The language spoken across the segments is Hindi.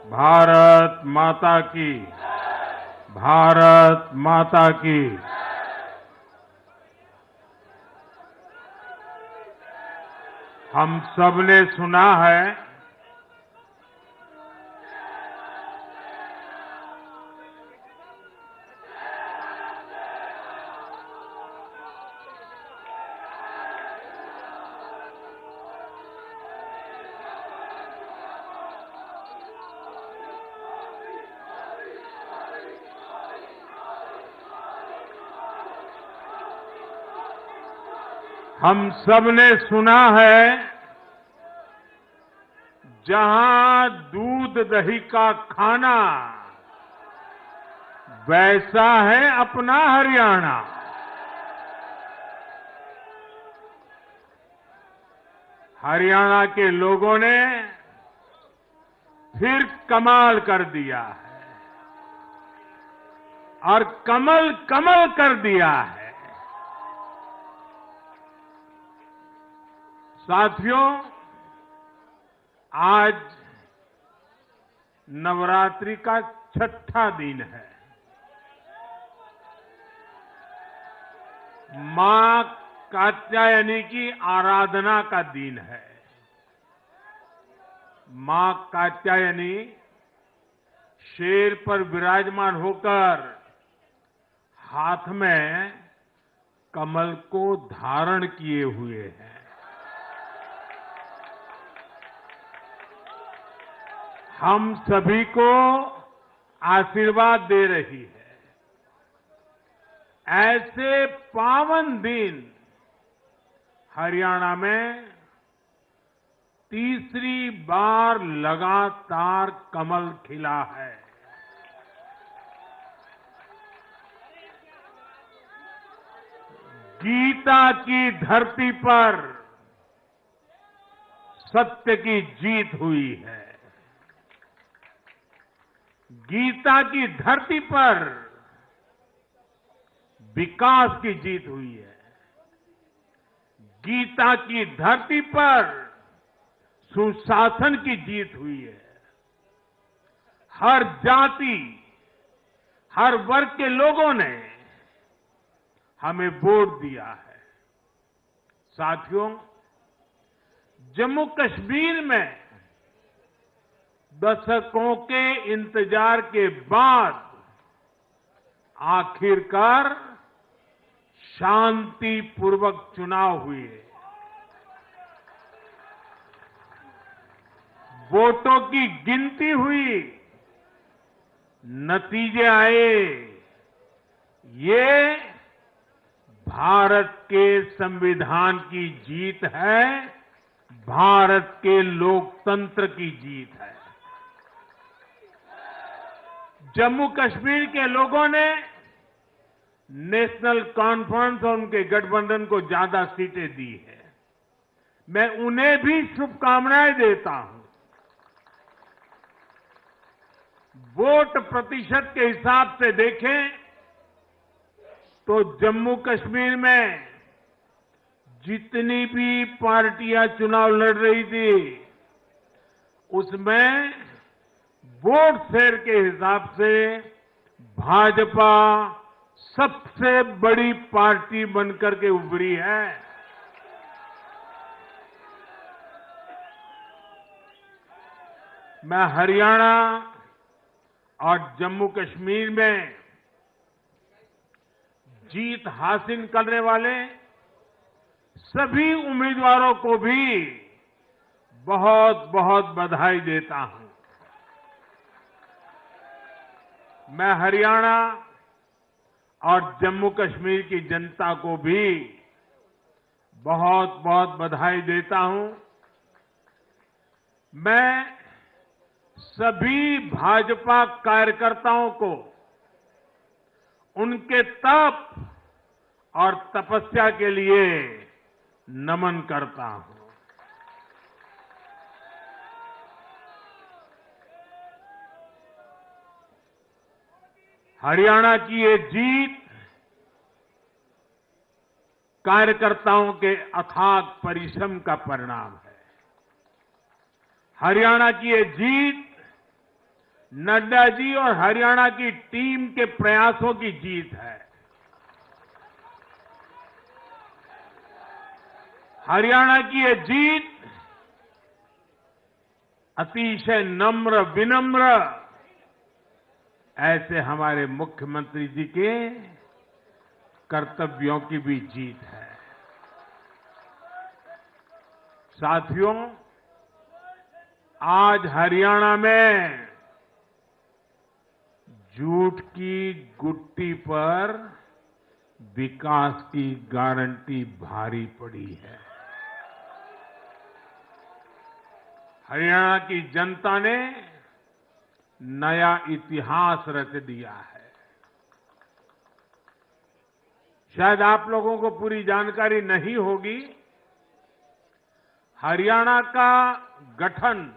भारत माता की। भारत माता की। हम सबने सुना है हम सबने सुना है जहां दूध दही का खाना वैसा है अपना हरियाणा। हरियाणा के लोगों ने फिर कमाल कर दिया है और कमल कमल कर दिया है। साथियों, आज नवरात्रि का छठा दिन है। मां कात्यायनी की आराधना का दिन है। मां कात्यायनी शेर पर विराजमान होकर हाथ में कमल को धारण किए हुए हैं। हम सभी को आशीर्वाद दे रही है। ऐसे पावन दिन हरियाणा में तीसरी बार लगातार कमल खिला है। गीता की धरती पर सत्य की जीत हुई है। गीता की धरती पर विकास की जीत हुई है। गीता की धरती पर सुशासन की जीत हुई है। हर जाति, हर वर्ग के लोगों ने हमें वोट दिया है। साथियों, जम्मू कश्मीर में दशकों के इंतजार के बाद आखिरकार शांतिपूर्वक चुनाव हुए। वोटों की गिनती हुई, नतीजे आए। ये भारत के संविधान की जीत है, भारत के लोकतंत्र की जीत है। जम्मू कश्मीर के लोगों ने नेशनल कॉन्फ्रेंस और उनके गठबंधन को ज्यादा सीटें दी है। मैं उन्हें भी शुभकामनाएं देता हूं। वोट प्रतिशत के हिसाब से देखें तो जम्मू कश्मीर में जितनी भी पार्टियां चुनाव लड़ रही थी, उसमें वोट शेयर के हिसाब से भाजपा सबसे बड़ी पार्टी बनकर के उभरी है। मैं हरियाणा और जम्मू कश्मीर में जीत हासिल करने वाले सभी उम्मीदवारों को भी बहुत बहुत बधाई देता हूं। मैं हरियाणा और जम्मू कश्मीर की जनता को भी बहुत बहुत बधाई देता हूं। मैं सभी भाजपा कार्यकर्ताओं को उनके तप और तपस्या के लिए नमन करता हूं। हरियाणा की ये जीत कार्यकर्ताओं के अथाक परिश्रम का परिणाम है। हरियाणा की ये जीत नड्डा जी और हरियाणा की टीम के प्रयासों की जीत है। हरियाणा की ये जीत अतिशय नम्र विनम्र ऐसे हमारे मुख्यमंत्री जी के कर्तव्यों की भी जीत है। साथियों, आज हरियाणा में झूठ की गुट्टी पर विकास की गारंटी भारी पड़ी है। हरियाणा की जनता ने नया इतिहास रच दिया है। शायद आप लोगों को पूरी जानकारी नहीं होगी, हरियाणा का गठन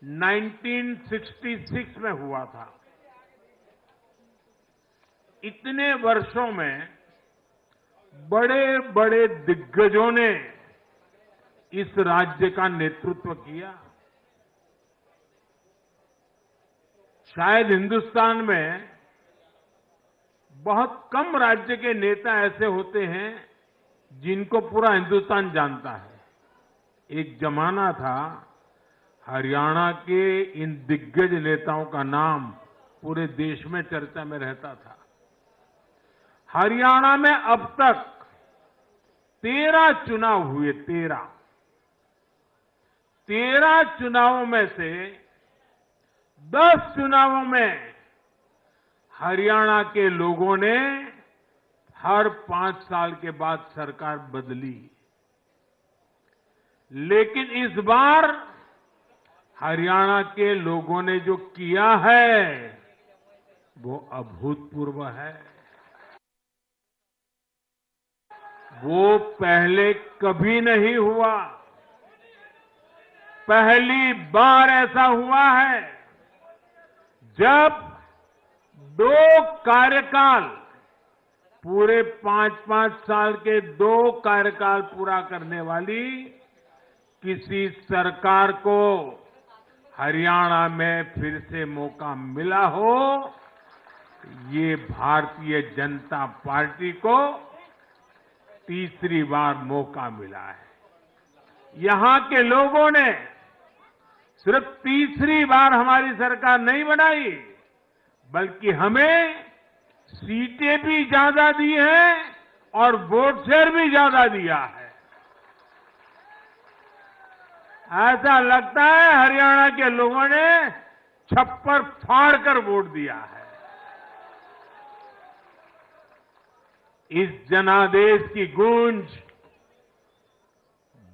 1966 में हुआ था। इतने वर्षों में बड़े बड़े दिग्गजों ने इस राज्य का नेतृत्व किया। शायद हिंदुस्तान में बहुत कम राज्य के नेता ऐसे होते हैं जिनको पूरा हिंदुस्तान जानता है। एक जमाना था हरियाणा के इन दिग्गज नेताओं का नाम पूरे देश में चर्चा में रहता था। हरियाणा में अब तक 13 चुनाव हुए। 13 चुनावों में से 10 चुनावों में हरियाणा के लोगों ने हर 5 साल के बाद सरकार बदली, लेकिन इस बार हरियाणा के लोगों ने जो किया है वो अभूतपूर्व है। वो पहले कभी नहीं हुआ। पहली बार ऐसा हुआ है जब 2 कार्यकाल, पूरे 5-5 साल के 2 कार्यकाल पूरा करने वाली किसी सरकार को हरियाणा में फिर से मौका मिला हो, ये भारतीय जनता पार्टी को तीसरी बार मौका मिला है। यहां के लोगों ने सिर्फ तीसरी बार हमारी सरकार नहीं बनाई, बल्कि हमें सीटें भी ज्यादा दी हैं और वोट शेयर भी ज्यादा दिया है। ऐसा लगता है हरियाणा के लोगों ने छप्पर फाड़ कर वोट दिया है। इस जनादेश की गूंज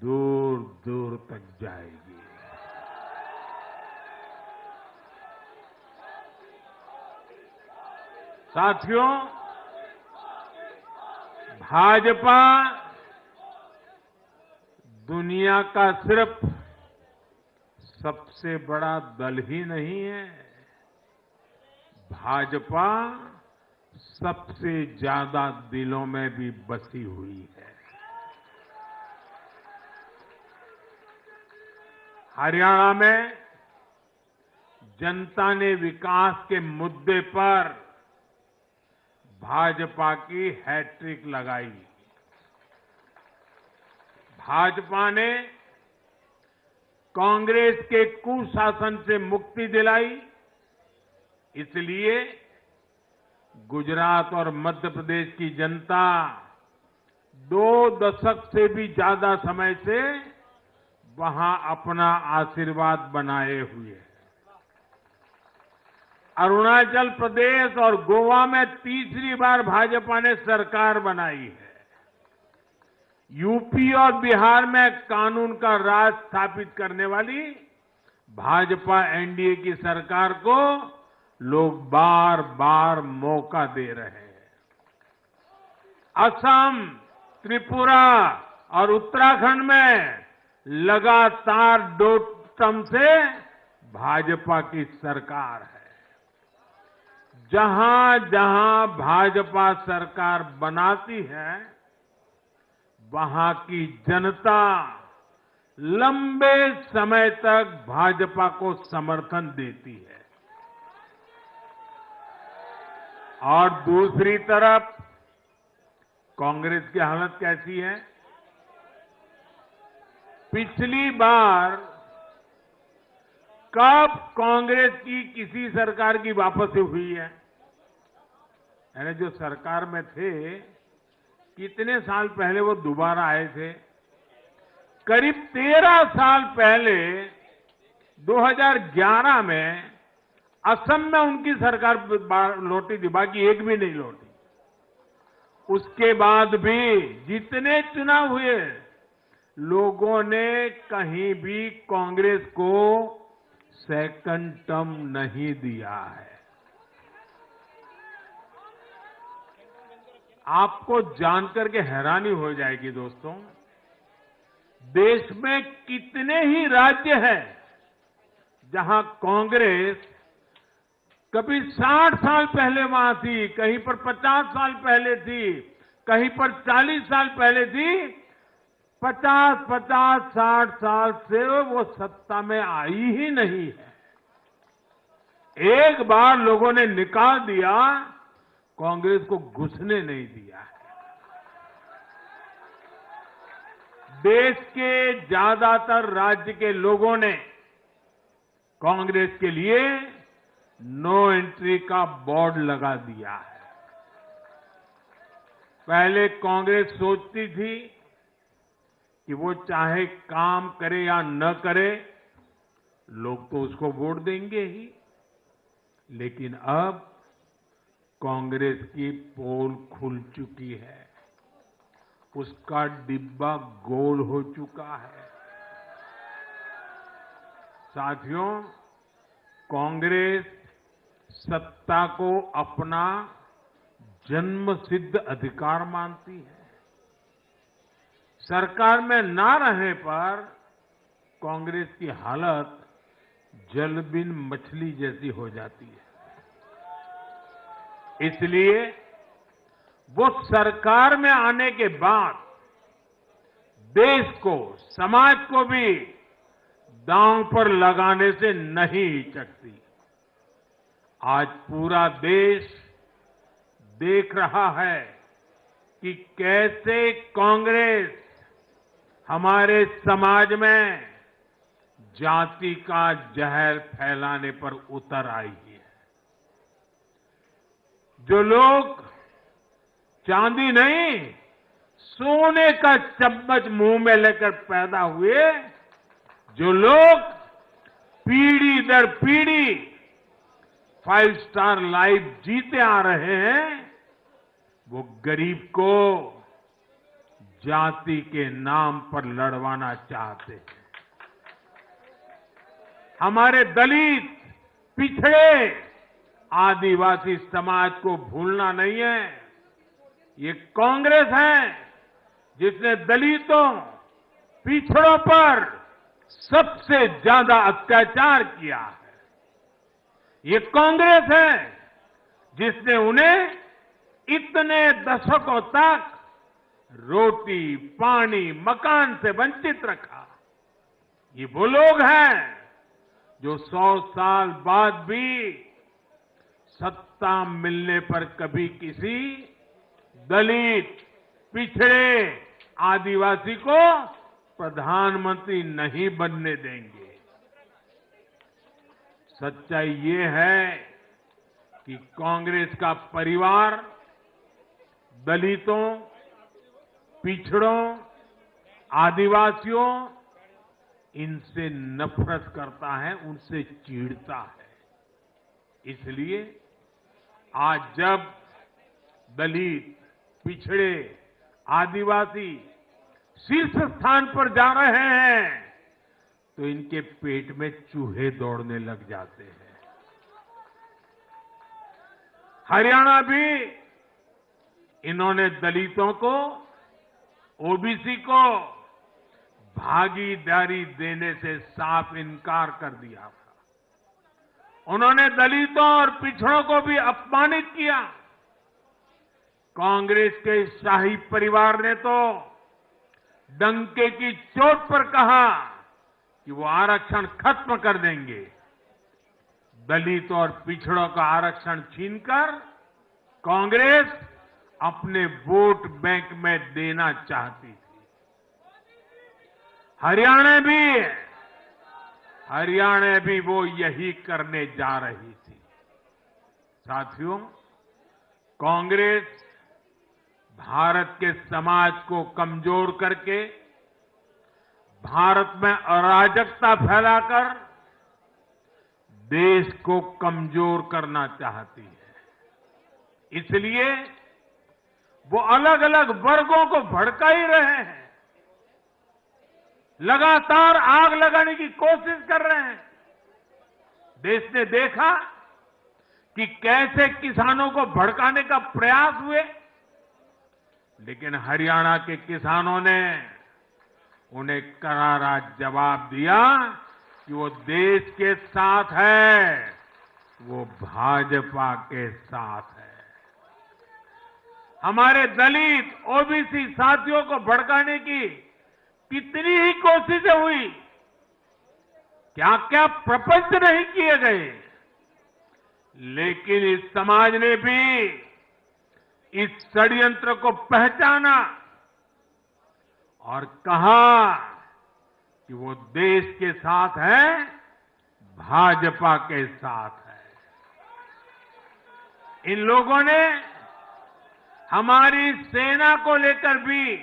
दूर दूर तक जाएगी। साथियों, भाजपा दुनिया का सिर्फ सबसे बड़ा दल ही नहीं है, भाजपा सबसे ज्यादा दिलों में भी बसी हुई है। हरियाणा में जनता ने विकास के मुद्दे पर भाजपा की हैट्रिक लगाई। भाजपा ने कांग्रेस के कुशासन से मुक्ति दिलाई। इसलिए गुजरात और मध्य प्रदेश की जनता 2 दशक से भी ज्यादा समय से वहां अपना आशीर्वाद बनाए हुए है। अरुणाचल प्रदेश और गोवा में तीसरी बार भाजपा ने सरकार बनाई है। यूपी और बिहार में कानून का राज स्थापित करने वाली भाजपा एनडीए की सरकार को लोग बार बार मौका दे रहे हैं। असम, त्रिपुरा और उत्तराखंड में लगातार 2 टर्म से भाजपा की सरकार है। जहां जहां भाजपा सरकार बनाती है, वहां की जनता लंबे समय तक भाजपा को समर्थन देती है और दूसरी तरफ कांग्रेस की हालत कैसी है? पिछली बार कब कांग्रेस की किसी सरकार की वापसी हुई है? यानी जो सरकार में थे, कितने साल पहले वो दोबारा आए थे? करीब 13 साल पहले 2011 में असम में उनकी सरकार लौटी थी, बाकी एक भी नहीं लौटी। उसके बाद भी जितने चुनाव हुए, लोगों ने कहीं भी कांग्रेस को सेकंड टर्म नहीं दिया है। आपको जानकर के हैरानी हो जाएगी दोस्तों, देश में कितने ही राज्य हैं जहां कांग्रेस कभी 60 साल पहले वहां थी, कहीं पर 50 साल पहले थी, कहीं पर 40 साल पहले थी, 50-60 साल से वो सत्ता में आई ही नहीं है। एक बार लोगों ने निकाल दिया, कांग्रेस को घुसने नहीं दिया है। देश के ज्यादातर राज्य के लोगों ने कांग्रेस के लिए नो एंट्री का बोर्ड लगा दिया है। पहले कांग्रेस सोचती थी कि वो चाहे काम करे या न करे, लोग तो उसको वोट देंगे ही। लेकिन अब कांग्रेस की पोल खुल चुकी है, उसका डिब्बा गोल हो चुका है। साथियों, कांग्रेस सत्ता को अपना जन्मसिद्ध अधिकार मानती है। सरकार में ना रहने पर कांग्रेस की हालत जल बिन मछली जैसी हो जाती है। इसलिए वो सरकार में आने के बाद देश को, समाज को भी दांव पर लगाने से नहीं हिचकती। आज पूरा देश देख रहा है कि कैसे कांग्रेस हमारे समाज में जाति का जहर फैलाने पर उतर आई है। जो लोग चांदी नहीं, सोने का चम्मच मुंह में लेकर पैदा हुए, जो लोग पीढ़ी दर पीढ़ी 5 स्टार लाइफ जीते आ रहे हैं, वो गरीब को जाति के नाम पर लड़वाना चाहते हैं। हमारे दलित, पिछड़े, आदिवासी समाज को भूलना नहीं है। ये कांग्रेस है जिसने दलितों, पिछड़ों पर सबसे ज्यादा अत्याचार किया है। ये कांग्रेस है जिसने उन्हें इतने दशकों तक रोटी, पानी, मकान से वंचित रखा। ये वो लोग हैं जो 100 साल बाद भी सत्ता मिलने पर कभी किसी दलित, पिछड़े, आदिवासी को प्रधानमंत्री नहीं बनने देंगे। सच्चाई ये है कि कांग्रेस का परिवार दलितों, पिछड़ों, आदिवासियों, इनसे नफरत करता है, उनसे चिढ़ता है। इसलिए आज जब दलित, पिछड़े, आदिवासी शीर्ष स्थान पर जा रहे हैं, तो इनके पेट में चूहे दौड़ने लग जाते हैं। हरियाणा भी इन्होंने दलितों को, ओबीसी को भागीदारी देने से साफ इनकार कर दिया था। उन्होंने दलितों और पिछड़ों को भी अपमानित किया। कांग्रेस के शाही परिवार ने तो डंके की चोट पर कहा कि वो आरक्षण खत्म कर देंगे। दलित और पिछड़ों का आरक्षण छीनकर कांग्रेस अपने वोट बैंक में देना चाहती थी। हरियाणा भी वो यही करने जा रही थी। साथियों, कांग्रेस भारत के समाज को कमजोर करके, भारत में अराजकता फैलाकर देश को कमजोर करना चाहती है। इसलिए वो अलग अलग वर्गों को भड़का ही रहे हैं, लगातार आग लगाने की कोशिश कर रहे हैं। देश ने देखा कि कैसे किसानों को भड़काने का प्रयास हुए, लेकिन हरियाणा के किसानों ने उन्हें करारा जवाब दिया कि वो देश के साथ है, वो भाजपा के साथ है। हमारे दलित ओबीसी साथियों को भड़काने की कितनी ही कोशिशें हुई, क्या क्या प्रपंच नहीं किए गए, लेकिन इस समाज ने भी इस षड्यंत्र को पहचाना और कहा कि वो देश के साथ है, भाजपा के साथ है। इन लोगों ने हमारी सेना को लेकर भी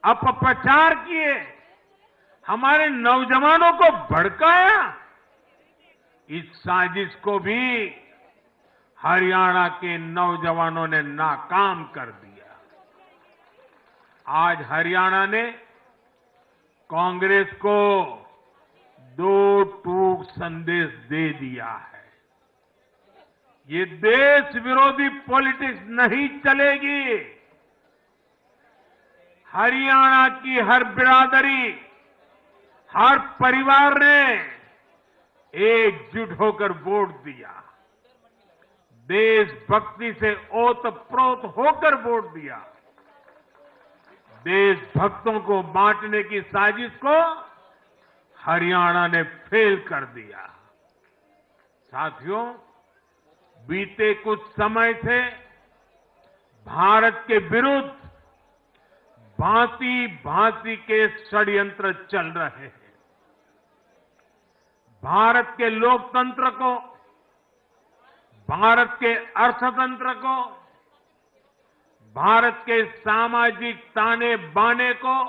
अपप्रचार किए, हमारे नौजवानों को भड़काया। इस साजिश को भी हरियाणा के नौजवानों ने नाकाम कर दिया। आज हरियाणा ने कांग्रेस को दो टूक संदेश दे दिया है। ये देश विरोधी पॉलिटिक्स नहीं चलेगी। हरियाणा की हर बिरादरी, हर परिवार ने एकजुट होकर वोट दिया, देशभक्ति से ओतप्रोत होकर वोट दिया। देशभक्तों को बांटने की साजिश को हरियाणा ने फेल कर दिया। साथियों, बीते कुछ समय से भारत के विरुद्ध भांति भांति के षड्यंत्र चल रहे हैं। भारत के लोकतंत्र को, भारत के अर्थतंत्र को, भारत के सामाजिक ताने बाने को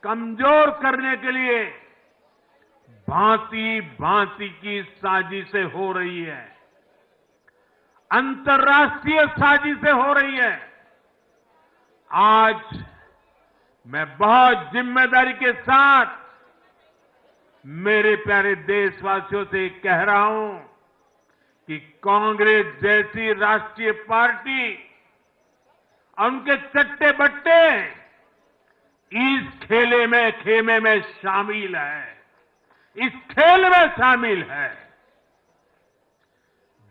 कमजोर करने के लिए भांति भांति की साजिशें हो रही है, अंतर्राष्ट्रीय साजिशें हो रही है। आज मैं बहुत जिम्मेदारी के साथ मेरे प्यारे देशवासियों से कह रहा हूं कि कांग्रेस जैसी राष्ट्रीय पार्टी और उनके चट्टे बट्टे इस खेमे में शामिल है, इस खेल में शामिल है।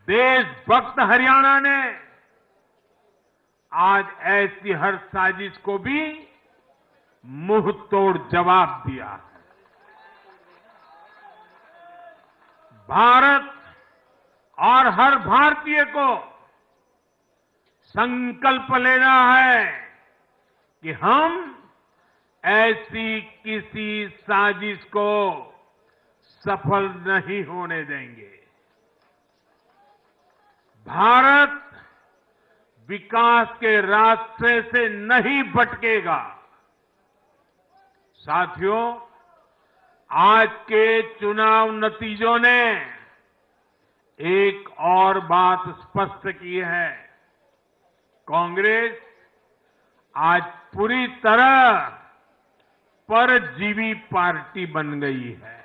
देशभक्त हरियाणा ने आज ऐसी हर साजिश को भी मुंह तोड़ जवाब दिया है। भारत और हर भारतीय को संकल्प लेना है कि हम ऐसी किसी साजिश को सफल नहीं होने देंगे। भारत विकास के रास्ते से नहीं भटकेगा। साथियों, आज के चुनाव नतीजों ने एक और बात स्पष्ट की है। कांग्रेस आज पूरी तरह परजीवी पार्टी बन गई है।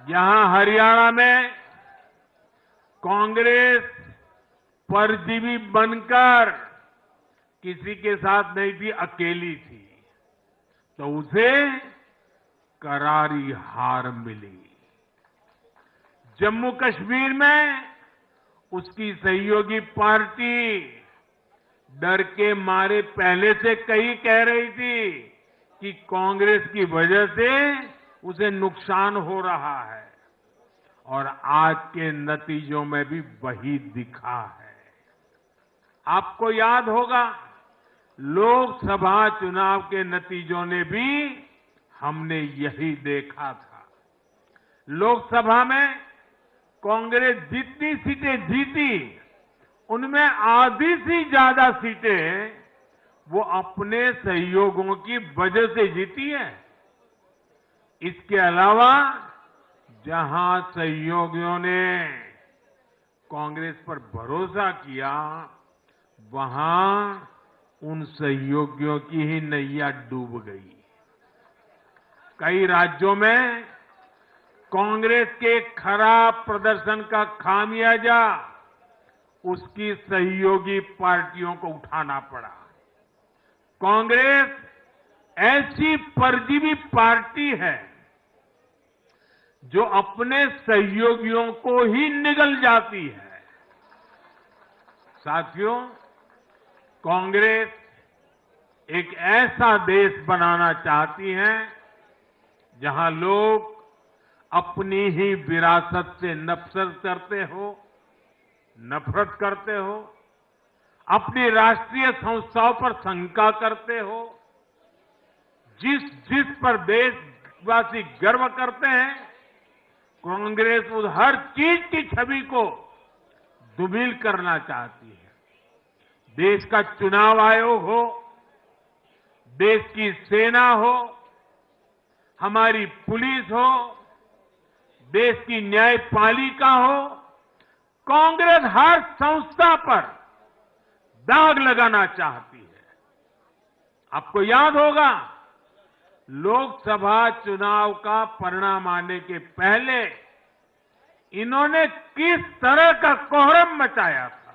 यहां हरियाणा में कांग्रेस परजीवी बनकर किसी के साथ नहीं थी, अकेली थी, तो उसे करारी हार मिली। जम्मू कश्मीर में उसकी सहयोगी पार्टी डर के मारे पहले से कई कह रही थी कि कांग्रेस की वजह से उसे नुकसान हो रहा है और आज के नतीजों में भी वही दिखा है। आपको याद होगा लोकसभा चुनाव के नतीजों ने भी हमने यही देखा था। लोकसभा में कांग्रेस जितनी सीटें जीती उनमें आधी से ज्यादा सीटें वो अपने सहयोगियों की वजह से जीती है। इसके अलावा जहां सहयोगियों ने कांग्रेस पर भरोसा किया वहां उन सहयोगियों की ही नैया डूब गई। कई राज्यों में कांग्रेस के खराब प्रदर्शन का खामियाजा उसकी सहयोगी पार्टियों को उठाना पड़ा। कांग्रेस ऐसी परजीवी पार्टी है जो अपने सहयोगियों को ही निगल जाती है। साथियों, कांग्रेस एक ऐसा देश बनाना चाहती है जहां लोग अपनी ही विरासत से नफरत करते हो, अपनी राष्ट्रीय संस्थाओं पर शंका करते हो, जिस पर देशवासी गर्व करते हैं, कांग्रेस उस हर चीज की छवि को धूमिल करना चाहती है। देश का चुनाव आयोग हो, देश की सेना हो, हमारी पुलिस हो, देश की न्यायपालिका हो, कांग्रेस हर संस्था पर दाग लगाना चाहती है। आपको याद होगा लोकसभा चुनाव का परिणाम आने के पहले इन्होंने किस तरह का कोहराम मचाया था।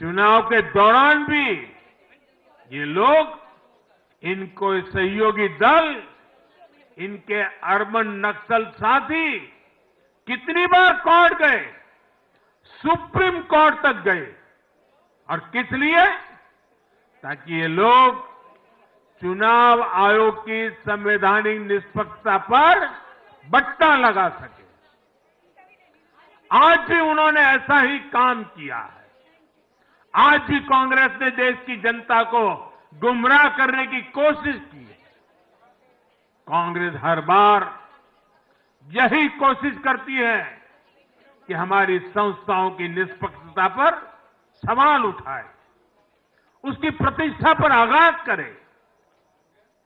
चुनाव के दौरान भी ये लोग, इनको सहयोगी दल, इनके अर्बन नक्सल साथी कितनी बार कोर्ट गए, सुप्रीम कोर्ट तक गए। और किस लिए? ताकि ये लोग चुनाव आयोग की संवैधानिक निष्पक्षता पर बट्टा लगा सके। आज भी उन्होंने ऐसा ही काम किया है। आज भी कांग्रेस ने देश की जनता को गुमराह करने की कोशिश की है। कांग्रेस हर बार यही कोशिश करती है कि हमारी संस्थाओं की निष्पक्षता पर सवाल उठाए, उसकी प्रतिष्ठा पर आघात करे।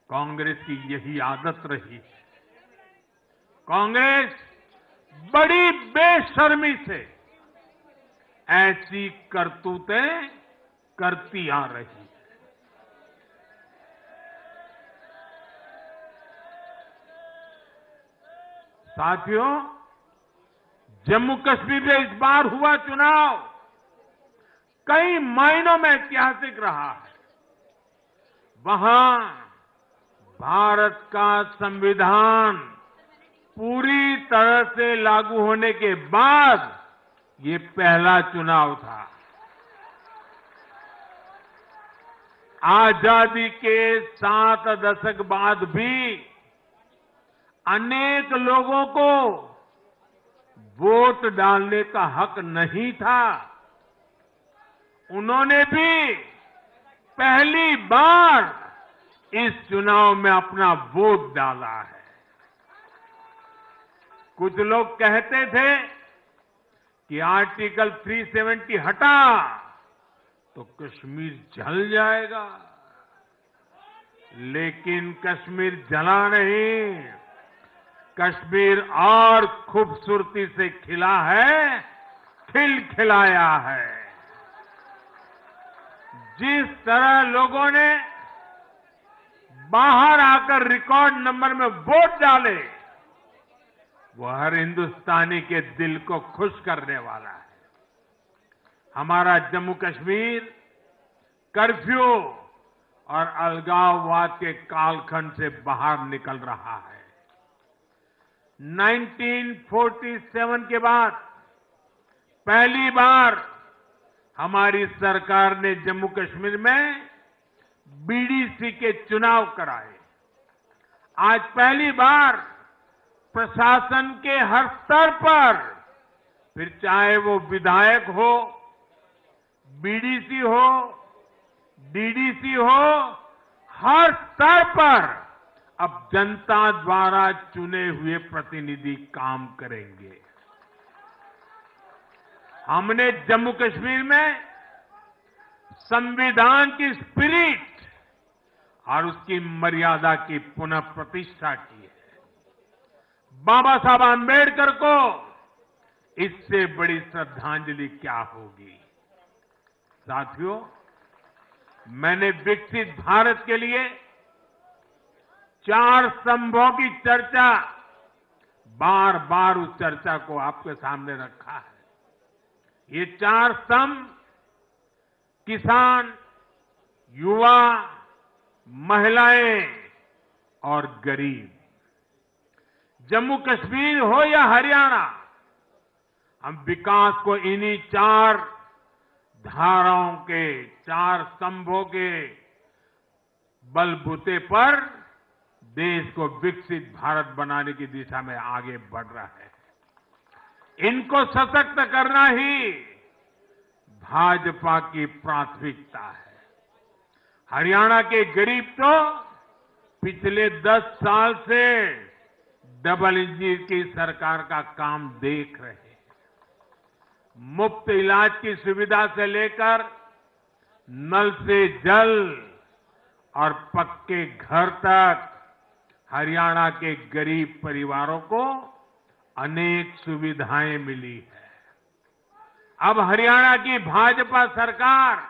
कांग्रेस की यही आदत रही है। कांग्रेस बड़ी बेशर्मी से ऐसी करतूतें करती आ रही है। साथियों, जम्मू कश्मीर में इस बार हुआ चुनाव कई मायनों में ऐतिहासिक रहा है। वहां भारत का संविधान पूरी तरह से लागू होने के बाद ये पहला चुनाव था। आजादी के 7 दशक बाद भी अनेक लोगों को वोट डालने का हक नहीं था। उन्होंने भी पहली बार इस चुनाव में अपना वोट डाला है। कुछ लोग कहते थे कि आर्टिकल 370 हटा तो कश्मीर जल जाएगा, लेकिन कश्मीर जला नहीं, कश्मीर और खूबसूरती से खिला है, खिलखिलाया है। जिस तरह लोगों ने बाहर आकर रिकॉर्ड नंबर में वोट डाले, वो हर हिंदुस्तानी के दिल को खुश करने वाला है। हमारा जम्मू कश्मीर कर्फ्यू और अलगाववाद के कालखंड से बाहर निकल रहा है। 1947 के बाद पहली बार हमारी सरकार ने जम्मू कश्मीर में बीडीसी के चुनाव कराए। आज पहली बार प्रशासन के हर स्तर पर, फिर चाहे वो विधायक हो, बीडीसी हो, डीडीसी हो, हर स्तर पर अब जनता द्वारा चुने हुए प्रतिनिधि काम करेंगे। हमने जम्मू कश्मीर में संविधान की स्पिरिट और उसकी मर्यादा की पुनः प्रतिष्ठा की है। बाबा साहब आंबेडकर को इससे बड़ी श्रद्धांजलि क्या होगी। साथियों, मैंने विकसित भारत के लिए 4 स्तंभों की चर्चा, बार बार उस चर्चा को आपके सामने रखा है। ये 4 स्तंभ किसान, युवा, महिलाएं और गरीब। जम्मू कश्मीर हो या हरियाणा, हम विकास को इन्हीं 4 धाराओं के, 4 स्तंभों के बलबूते पर देश को विकसित भारत बनाने की दिशा में आगे बढ़ रहा है। इनको सशक्त करना ही भाजपा की प्राथमिकता है। हरियाणा के गरीब तो पिछले 10 साल से डबल इंजन की सरकार का काम देख रहे हैं। मुफ्त इलाज की सुविधा से लेकर नल से जल और पक्के घर तक हरियाणा के गरीब परिवारों को अनेक सुविधाएं मिली है। अब हरियाणा की भाजपा सरकार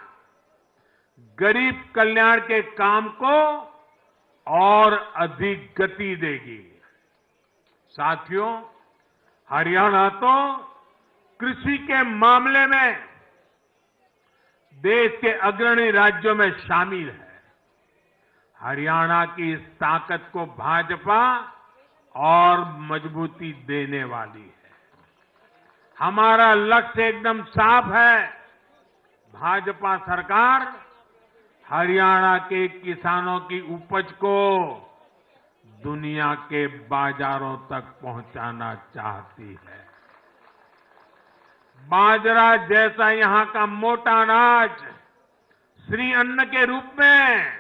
गरीब कल्याण के काम को और अधिक गति देगी। साथियों, हरियाणा तो कृषि के मामले में देश के अग्रणी राज्यों में शामिल है। हरियाणा की इस ताकत को भाजपा और मजबूती देने वाली है। हमारा लक्ष्य एकदम साफ है। भाजपा सरकार हरियाणा के किसानों की उपज को दुनिया के बाजारों तक पहुंचाना चाहती है। बाजरा जैसा यहां का मोटा अनाज श्री अन्न के रूप में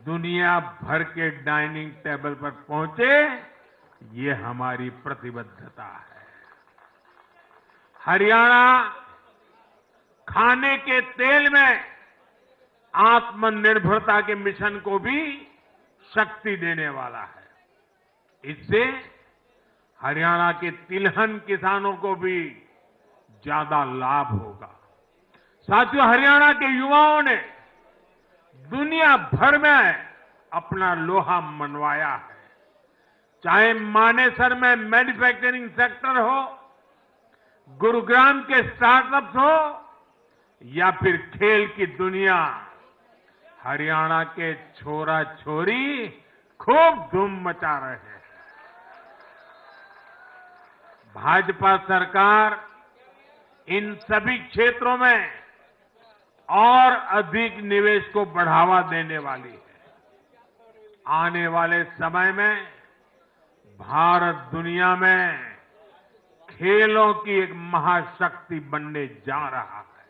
दुनिया भर के डाइनिंग टेबल पर पहुंचे, ये हमारी प्रतिबद्धता है। हरियाणा खाने के तेल में आत्मनिर्भरता के मिशन को भी शक्ति देने वाला है। इससे हरियाणा के तिलहन किसानों को भी ज्यादा लाभ होगा। साथियों, हरियाणा के युवाओं ने दुनिया भर में अपना लोहा मनवाया है। चाहे मानेसर में मैन्युफैक्चरिंग सेक्टर हो, गुरुग्राम के स्टार्टअप्स हो या फिर खेल की दुनिया, हरियाणा के छोरा छोरी खूब धूम मचा रहे हैं। भाजपा सरकार इन सभी क्षेत्रों में और अधिक निवेश को बढ़ावा देने वाली है। आने वाले समय में भारत दुनिया में खेलों की एक महाशक्ति बनने जा रहा है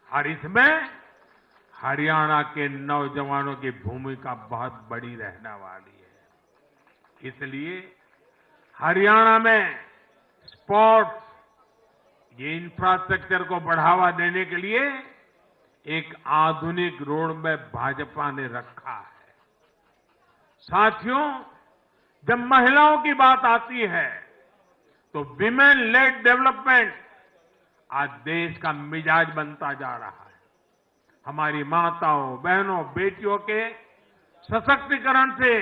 और इसमें हरियाणा के नौजवानों की भूमिका बहुत बड़ी रहने वाली है। इसलिए हरियाणा में स्पोर्ट्स, ये इंफ्रास्ट्रक्चर को बढ़ावा देने के लिए एक आधुनिक रोड मैप भाजपा ने रखा है। साथियों, जब महिलाओं की बात आती है तो विमेन लेड डेवलपमेंट आज देश का मिजाज बनता जा रहा है। हमारी माताओं, बहनों, बेटियों के सशक्तिकरण से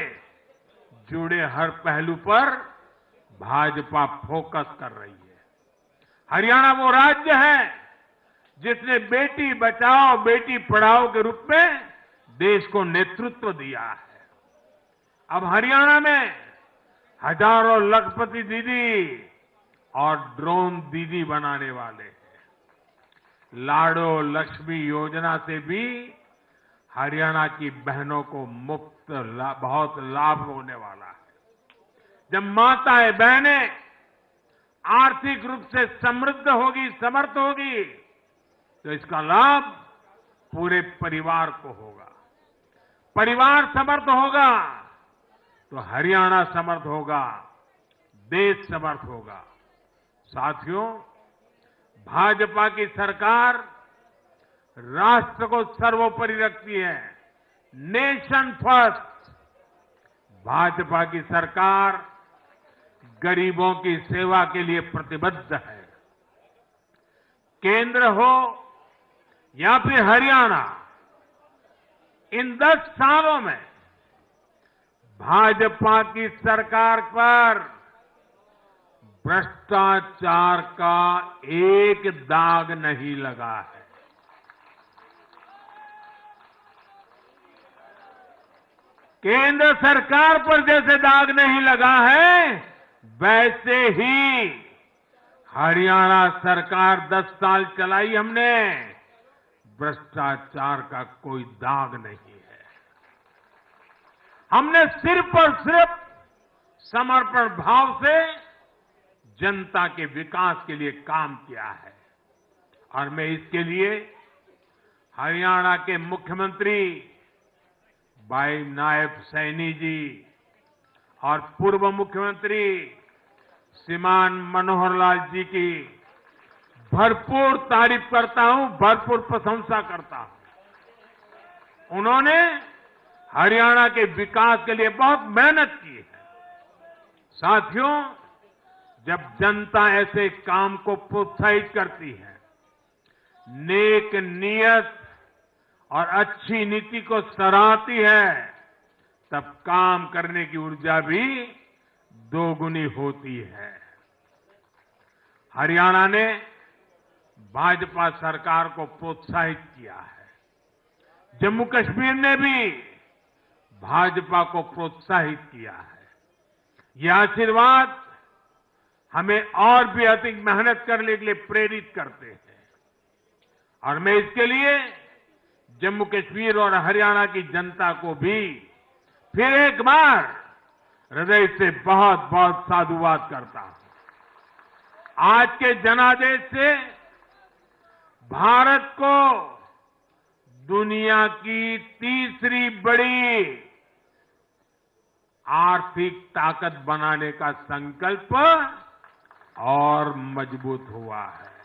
जुड़े हर पहलू पर भाजपा फोकस कर रही है। हरियाणा वो राज्य है जिसने बेटी बचाओ बेटी पढ़ाओ के रूप में देश को नेतृत्व दिया है। अब हरियाणा में हजारों लखपति दीदी और ड्रोन दीदी बनाने वाले हैं। लाडो लक्ष्मी योजना से भी हरियाणा की बहनों को बहुत लाभ होने वाला है। जब माताएं बहनें आर्थिक रूप से समृद्ध होगी, समर्थ होगी, तो इसका लाभ पूरे परिवार को होगा। परिवार समर्थ होगा तो हरियाणा समर्थ होगा, देश समर्थ होगा। साथियों, भाजपा की सरकार राष्ट्र को सर्वोपरि रखती है। Nation first. भाजपा की सरकार गरीबों की सेवा के लिए प्रतिबद्ध है। केंद्र हो या फिर हरियाणा, इन 10 सालों में भाजपा की सरकार पर भ्रष्टाचार का एक दाग नहीं लगा है। केंद्र सरकार पर जैसे दाग नहीं लगा है, वैसे ही हरियाणा सरकार 10 साल चलाई हमने, भ्रष्टाचार का कोई दाग नहीं है। हमने सिर्फ और सिर्फ समर्पण भाव से जनता के विकास के लिए काम किया है। और मैं इसके लिए हरियाणा के मुख्यमंत्री भाई नायब सैनी जी और पूर्व मुख्यमंत्री श्रीमान मनोहर लाल जी की भरपूर तारीफ करता हूं, भरपूर प्रशंसा करता हूं। उन्होंने हरियाणा के विकास के लिए बहुत मेहनत की है। साथियों, जब जनता ऐसे काम को प्रोत्साहित करती है, नेक नियत और अच्छी नीति को सराहती है, तब काम करने की ऊर्जा भी दोगुनी होती है। हरियाणा ने भाजपा सरकार को प्रोत्साहित किया है। जम्मू कश्मीर ने भी भाजपा को प्रोत्साहित किया है। यह आशीर्वाद हमें और भी अधिक मेहनत करने के लिए प्रेरित करते हैं। और मैं इसके लिए जम्मू कश्मीर और हरियाणा की जनता को भी फिर एक बार हृदय से बहुत बहुत साधुवाद करता हूं। आज के जनादेश से भारत को दुनिया की तीसरी बड़ी आर्थिक ताकत बनाने का संकल्प और मजबूत हुआ है।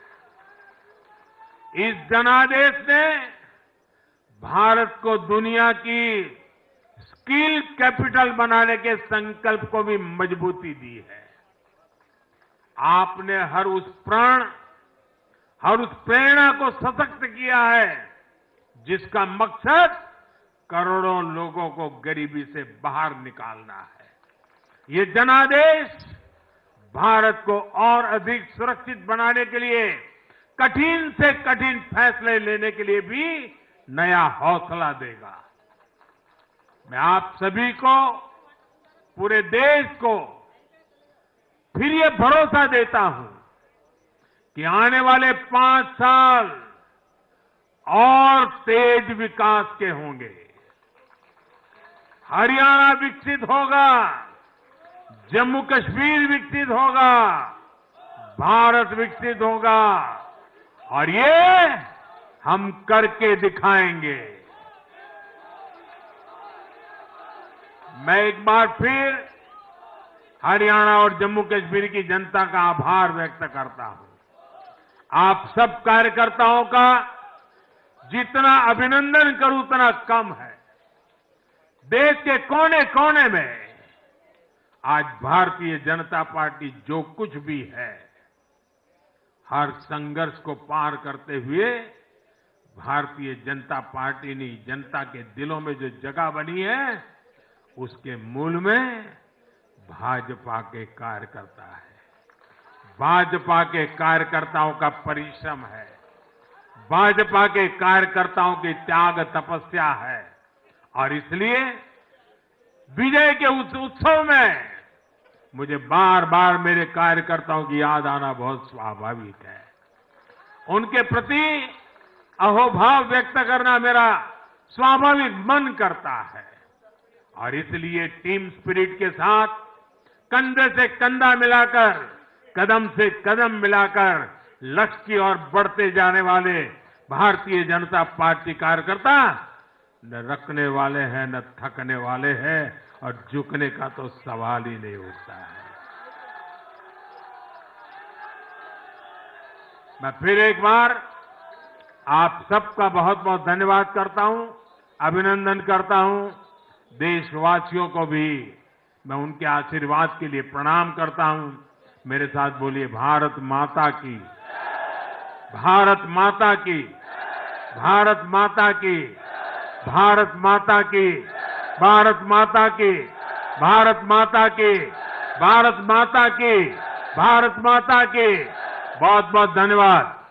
इस जनादेश ने भारत को दुनिया की स्किल कैपिटल बनाने के संकल्प को भी मजबूती दी है। आपने हर उस प्राण, हर उस प्रेरणा को सशक्त किया है जिसका मकसद करोड़ों लोगों को गरीबी से बाहर निकालना है। ये जनादेश भारत को और अधिक सुरक्षित बनाने के लिए कठिन से कठिन फैसले लेने के लिए भी नया हौसला देगा। मैं आप सभी को, पूरे देश को फिर ये भरोसा देता हूं कि आने वाले 5 साल और तेज विकास के होंगे। हरियाणा विकसित होगा, जम्मू कश्मीर विकसित होगा, भारत विकसित होगा और ये हम करके दिखाएंगे। मैं एक बार फिर हरियाणा और जम्मू कश्मीर की जनता का आभार व्यक्त करता हूं। आप सब कार्यकर्ताओं का जितना अभिनंदन करूं उतना कम है। देश के कोने कोने में आज भारतीय जनता पार्टी जो कुछ भी है, हर संघर्ष को पार करते हुए भारतीय जनता पार्टी ने जनता के दिलों में जो जगह बनी है, उसके मूल में भाजपा के कार्यकर्ता है। भाजपा के कार्यकर्ताओं का परिश्रम है, भाजपा के कार्यकर्ताओं की त्याग तपस्या है। और इसलिए विजय के उस उत्सव में मुझे बार बार मेरे कार्यकर्ताओं की याद आना बहुत स्वाभाविक है। उनके प्रति अहोभाव व्यक्त करना मेरा स्वाभाविक मन करता है और इसलिए टीम स्पिरिट के साथ कंधे से कंधा मिलाकर, कदम से कदम मिलाकर लक्ष्य की ओर बढ़ते जाने वाले भारतीय जनता पार्टी कार्यकर्ता न रखने वाले हैं न थकने वाले हैं और झुकने का तो सवाल ही नहीं उठता है। मैं फिर एक बार आप सबका बहुत बहुत धन्यवाद करता हूं, अभिनंदन करता हूं। देशवासियों को भी मैं उनके आशीर्वाद के लिए प्रणाम करता हूं। मेरे साथ बोलिए भारत माता की, भारत माता की, भारत माता की, भारत माता की, भारत माता की, भारत माता की, भारत माता की, भारत माता की। बहुत बहुत धन्यवाद।